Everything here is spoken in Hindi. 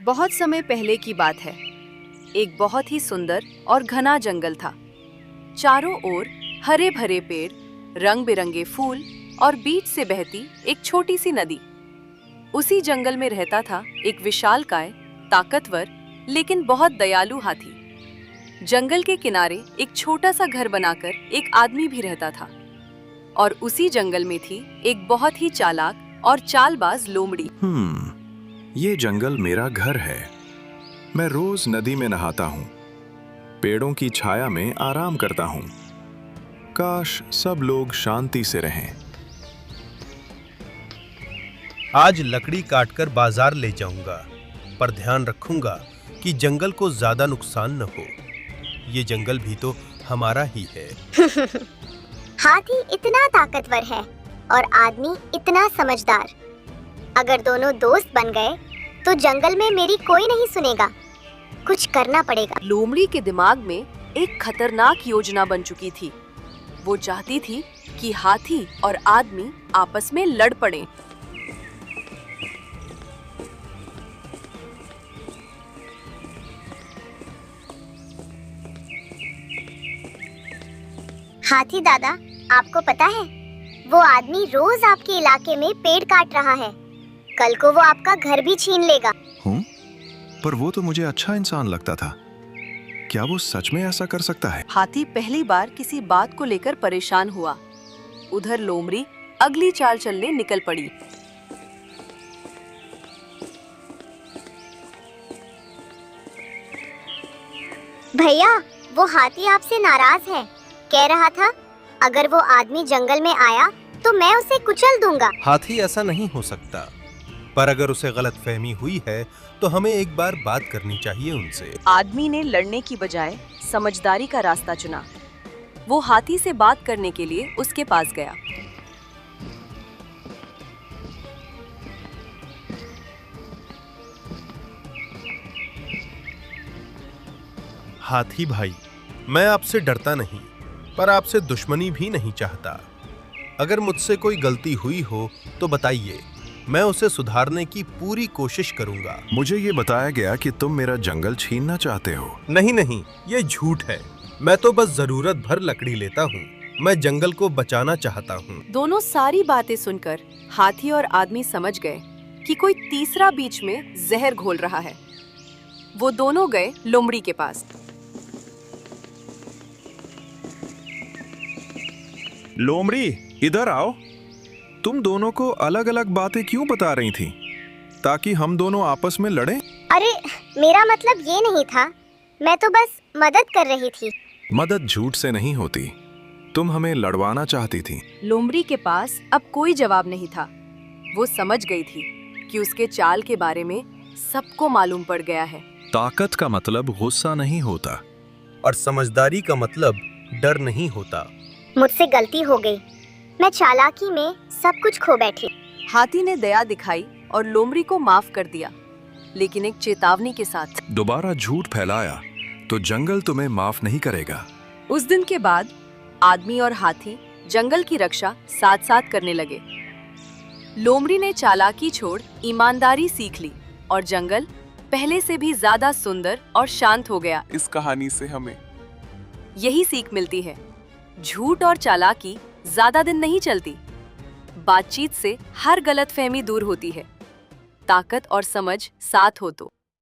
बहुत समय पहले की बात है। एक बहुत ही सुंदर और घना जंगल था। चारों ओर हरे भरे पेड़, रंग बिरंगे फूल और बीच से बहती एक छोटी सी नदी। उसी जंगल में रहता था एक विशालकाय, ताकतवर लेकिन बहुत दयालु हाथी। जंगल के किनारे एक छोटा सा घर बनाकर एक आदमी भी रहता था। और उसी जंगल में थी एक बहुत ही चालाक और चालबाज लोमड़ी। ये जंगल मेरा घर है। मैं रोज नदी में नहाता हूँ, पेड़ों की छाया में आराम करता हूँ। काश सब लोग शांति से रहें। आज लकड़ी काटकर बाजार ले जाऊंगा, पर ध्यान रखूंगा कि जंगल को ज्यादा नुकसान न हो। ये जंगल भी तो हमारा ही है। हाथी इतना ताकतवर है और आदमी इतना समझदार। अगर दोनों दोस्त बन गए तो जंगल में मेरी कोई नहीं सुनेगा। कुछ करना पड़ेगा। लोमड़ी के दिमाग में एक खतरनाक योजना बन चुकी थी। वो चाहती थी कि हाथी और आदमी आपस में लड़ पड़ें। हाथी दादा, आपको पता है वो आदमी रोज आपके इलाके में पेड़ काट रहा है। कल को वो आपका घर भी छीन लेगा। पर वो तो मुझे अच्छा इंसान लगता था। क्या वो सच में ऐसा कर सकता है? हाथी पहली बार किसी बात को लेकर परेशान हुआ। उधर लोमड़ी अगली चाल चलने निकल पड़ी। भैया, वो हाथी आपसे नाराज है। कह रहा था अगर वो आदमी जंगल में आया तो मैं उसे कुचल दूंगा। हाथी ऐसा नहीं हो सकता, पर अगर उसे गलतफहमी हुई है तो हमें एक बार बात करनी चाहिए उनसे। आदमी ने लड़ने की बजाय समझदारी का रास्ता चुना। वो हाथी से बात करने के लिए उसके पास गया। हाथी भाई, मैं आपसे डरता नहीं, पर आपसे दुश्मनी भी नहीं चाहता। अगर मुझसे कोई गलती हुई हो तो बताइए, मैं उसे सुधारने की पूरी कोशिश करूंगा। मुझे ये बताया गया कि तुम मेरा जंगल छीनना चाहते हो। नहीं नहीं, ये झूठ है। मैं तो बस जरूरत भर लकड़ी लेता हूँ। मैं जंगल को बचाना चाहता हूँ। दोनों सारी बातें सुनकर हाथी और आदमी समझ गए कि कोई तीसरा बीच में जहर घोल रहा है। वो दोनों गए लोमड़ी के पास। लोमड़ी, इधर आओ। तुम दोनों को अलग अलग बातें क्यों बता रही थी? ताकि हम दोनों आपस में लड़ें? अरे, मेरा मतलब ये नहीं था। मैं तो बस मदद कर रही थी। मदद झूठ से नहीं होती। तुम हमें लड़वाना चाहती थी। लोमड़ी के पास अब कोई जवाब नहीं था। वो समझ गई थी कि उसके चाल के बारे में सबको मालूम पड़ गया है। ताकत का मतलब गुस्सा नहीं होता, और समझदारी का मतलब डर नहीं होता। मुझसे गलती हो गई। मैं चालाकी में सब कुछ खो बैठी। हाथी ने दया दिखाई और लोमड़ी को माफ कर दिया, लेकिन एक चेतावनी के साथ। दोबारा झूठ फैलाया तो जंगल तुम्हें माफ नहीं करेगा। उस दिन के बाद आदमी और हाथी जंगल की रक्षा साथ साथ करने लगे। लोमड़ी ने चालाकी छोड़ ईमानदारी सीख ली और जंगल पहले से भी ज्यादा सुंदर और शांत हो गया। इस कहानी से हमें यही सीख मिलती है, झूठ और चालाकी ज्यादा दिन नहीं चलती। बातचीत से हर गलतफहमी दूर होती है। ताकत और समझ साथ हो तो